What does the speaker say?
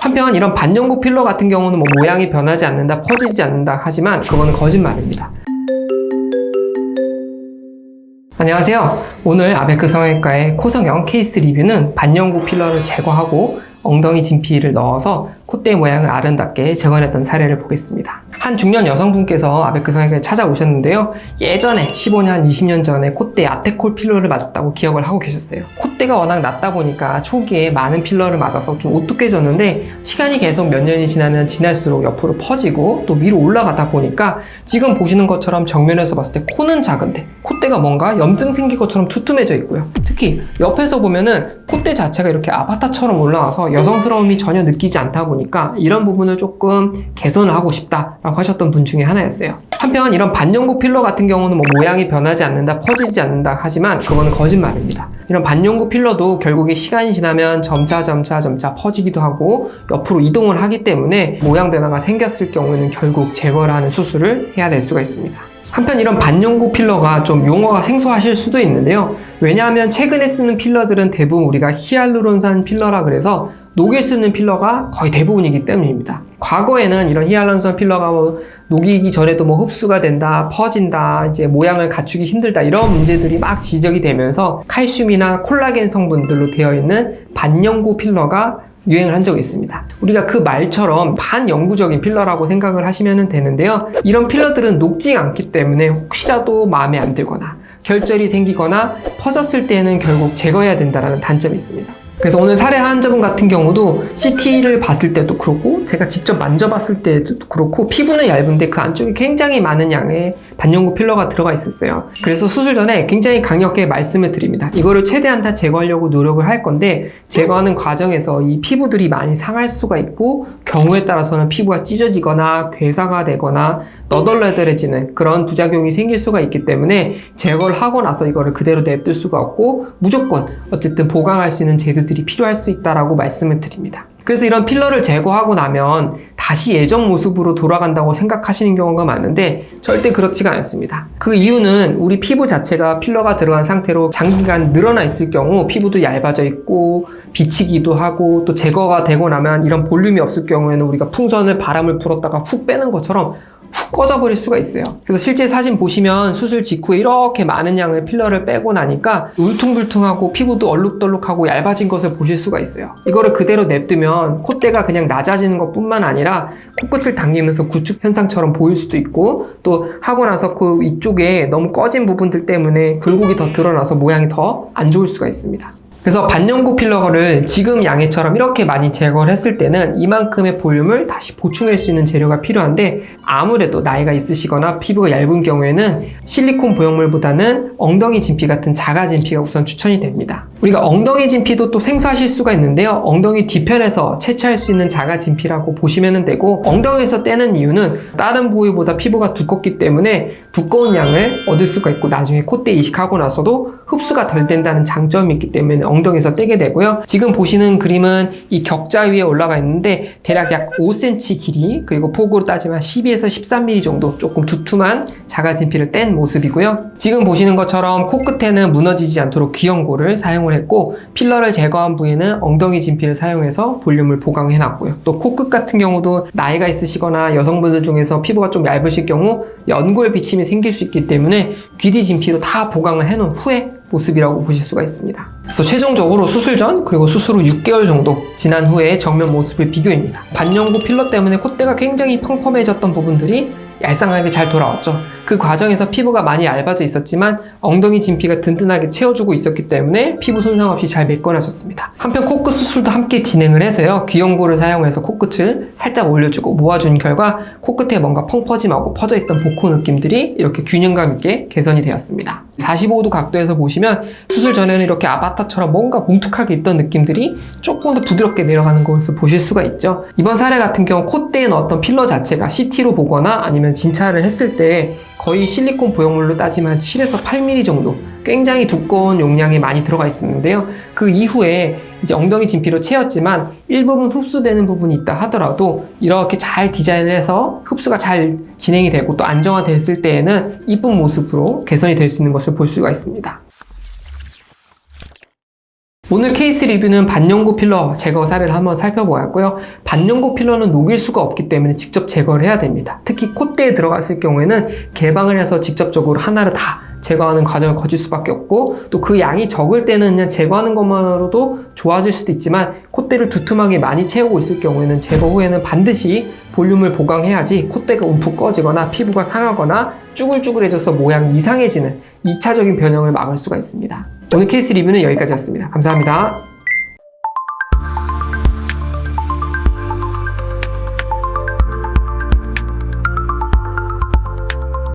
한편 이런 반영구 필러 같은 경우는 뭐 모양이 변하지 않는다, 퍼지지 않는다 하지만 그거는 거짓말입니다. 안녕하세요. 오늘 아베크 성형외과의 코성형 케이스 리뷰는 반영구 필러를 제거하고 엉덩이 진피를 넣어서 콧대 모양을 아름답게 재건했던 사례를 보겠습니다. 한 중년 여성분께서 아베크 성형외과에 찾아오셨는데요. 예전에 15년, 20년 전에 콧대에 아테콜 필러를 맞았다고 기억을 하고 계셨어요. 콧대가 워낙 낮다 보니까 초기에 많은 필러를 맞아서 좀 오뚝해졌는데 시간이 계속 몇 년이 지나면 지날수록 옆으로 퍼지고 또 위로 올라가다 보니까 지금 보시는 것처럼 정면에서 봤을 때 코는 작은데 콧대가 뭔가 염증 생긴 것처럼 두툼해져 있고요. 특히 옆에서 보면은 콧대 자체가 이렇게 아바타처럼 올라와서 여성스러움이 전혀 느끼지 않다 보니까 이런 부분을 조금 개선을 하고 싶다라고 하셨던 분 중에 하나였어요. 한편 이런 반영구 필러 같은 경우는 뭐 모양이 변하지 않는다, 퍼지지 않는다 하지만 그거는 거짓말입니다. 이런 반영구 필러도 결국에 시간이 지나면 점차 퍼지기도 하고 옆으로 이동을 하기 때문에 모양 변화가 생겼을 경우에는 결국 제거를 하는 수술을 해야 될 수가 있습니다. 한편 이런 반영구 필러가 좀 용어가 생소하실 수도 있는데요. 왜냐하면 최근에 쓰는 필러들은 대부분 우리가 히알루론산 필러라 그래서 녹일 수 있는 필러가 거의 대부분이기 때문입니다. 과거에는 이런 히알루론산 필러가 녹이기 전에도 흡수가 된다, 퍼진다, 이제 모양을 갖추기 힘들다 이런 문제들이 막 지적이 되면서 칼슘이나 콜라겐 성분들로 되어 있는 반영구 필러가 유행을 한 적이 있습니다. 우리가 그 말처럼 반영구적인 필러라고 생각을 하시면 되는데요. 이런 필러들은 녹지 않기 때문에 혹시라도 마음에 안 들거나 결절이 생기거나 퍼졌을 때는 결국 제거해야 된다는 단점이 있습니다. 그래서 오늘 사례 환자분 같은 경우도 CT를 봤을 때도 그렇고 제가 직접 만져봤을 때도 그렇고 피부는 얇은데 그 안쪽에 굉장히 많은 양의 반영구 필러가 들어가 있었어요. 그래서 수술 전에 굉장히 강력하게 말씀을 드립니다. 이거를 최대한 다 제거하려고 노력을 할 건데 제거하는 과정에서 이 피부들이 많이 상할 수가 있고 경우에 따라서는 피부가 찢어지거나 괴사가 되거나 너덜너덜해지는 그런 부작용이 생길 수가 있기 때문에 제거를 하고 나서 이거를 그대로 냅둘 수가 없고 무조건 어쨌든 보강할 수 있는 제도들이 필요할 수 있다라고 말씀을 드립니다. 그래서 이런 필러를 제거하고 나면 다시 예전 모습으로 돌아간다고 생각하시는 경우가 많은데 절대 그렇지가 않습니다. 그 이유는 우리 피부 자체가 필러가 들어간 상태로 장기간 늘어나 있을 경우 피부도 얇아져 있고 비치기도 하고 또 제거가 되고 나면 이런 볼륨이 없을 경우에는 우리가 풍선을 바람을 불었다가 훅 빼는 것처럼 훅 꺼져버릴 수가 있어요. 그래서 실제 사진 보시면 수술 직후에 이렇게 많은 양의 필러를 빼고 나니까 울퉁불퉁하고 피부도 얼룩덜룩하고 얇아진 것을 보실 수가 있어요. 이거를 그대로 냅두면 콧대가 그냥 낮아지는 것 뿐만 아니라 코끝을 당기면서 구축 현상처럼 보일 수도 있고 또 하고 나서 그 이쪽에 너무 꺼진 부분들 때문에 굴곡이 더 드러나서 모양이 더 안 좋을 수가 있습니다. 그래서 반영구 필러를 지금 양해처럼 이렇게 많이 제거를 했을 때는 이만큼의 볼륨을 다시 보충할 수 있는 재료가 필요한데 아무래도 나이가 있으시거나 피부가 얇은 경우에는 실리콘 보형물보다는 엉덩이 진피 같은 자가 진피가 우선 추천이 됩니다. 우리가 엉덩이 진피도 또 생소하실 수가 있는데요. 엉덩이 뒤편에서 채취할 수 있는 자가 진피라고 보시면 되고 엉덩이에서 떼는 이유는 다른 부위보다 피부가 두껍기 때문에 두꺼운 양을 얻을 수가 있고 나중에 콧대 이식하고 나서도 흡수가 덜 된다는 장점이 있기 때문에 엉덩이에서 떼게 되고요. 지금 보시는 그림은 이 격자 위에 올라가 있는데 대략 약 5cm 길이 그리고 폭으로 따지면 12에서 13mm 정도 조금 두툼한 자가 진피를 뗀 모습이고요. 지금 보시는 것처럼 코끝에는 무너지지 않도록 귀형골을 사용을 했고 필러를 제거한 부위는 엉덩이 진피를 사용해서 볼륨을 보강해 놨고요. 또 코끝 같은 경우도 나이가 있으시거나 여성분들 중에서 피부가 좀 얇으실 경우 연골 비침이 생길 수 있기 때문에 귀뒤 진피로 다 보강을 해 놓은 후에 모습이라고 보실 수가 있습니다. 그래서 최종적으로 수술 전 그리고 수술 후 6개월 정도 지난 후에 정면 모습을 비교입니다. 반영구 필러 때문에 콧대가 굉장히 펑펑해졌던 부분들이 얄쌍하게 잘 돌아왔죠. 그 과정에서 피부가 많이 얇아져 있었지만 엉덩이 진피가 든든하게 채워주고 있었기 때문에 피부 손상 없이 잘 메꿔놔졌습니다. 한편 코끝 수술도 함께 진행을 해서요. 귀형골을 사용해서 코끝을 살짝 올려주고 모아준 결과 코끝에 뭔가 펑퍼짐하고 퍼져있던 복코 느낌들이 이렇게 균형감 있게 개선이 되었습니다. 45도 각도에서 보시면 수술 전에는 이렇게 아바타처럼 뭔가 뭉툭하게 있던 느낌들이 조금 더 부드럽게 내려가는 것을 보실 수가 있죠. 이번 사례 같은 경우 콧대에 넣었던 필러 자체가 CT로 보거나 아니면 진찰을 했을 때 거의 실리콘 보형물로 따지면 7에서 8mm 정도 굉장히 두꺼운 용량이 많이 들어가 있었는데요. 그 이후에 이제 엉덩이 진피로 채웠지만 일부분 흡수되는 부분이 있다 하더라도 이렇게 잘 디자인을 해서 흡수가 잘 진행이 되고 또 안정화됐을 때에는 이쁜 모습으로 개선이 될 수 있는 것을 볼 수가 있습니다. 오늘 케이스 리뷰는 반영구 필러 제거 사례를 한번 살펴보았고요. 반영구 필러는 녹일 수가 없기 때문에 직접 제거를 해야 됩니다. 특히 콧대에 들어갔을 경우에는 개방을 해서 직접적으로 하나를 다 제거하는 과정을 거칠 수밖에 없고, 또 그 양이 적을 때는 그냥 제거하는 것만으로도 좋아질 수도 있지만 콧대를 두툼하게 많이 채우고 있을 경우에는 제거 후에는 반드시 볼륨을 보강해야지 콧대가 움푹 꺼지거나 피부가 상하거나 쭈글쭈글해져서 모양이 이상해지는 2차적인 변형을 막을 수가 있습니다. 오늘 케이스 리뷰는 여기까지였습니다. 감사합니다.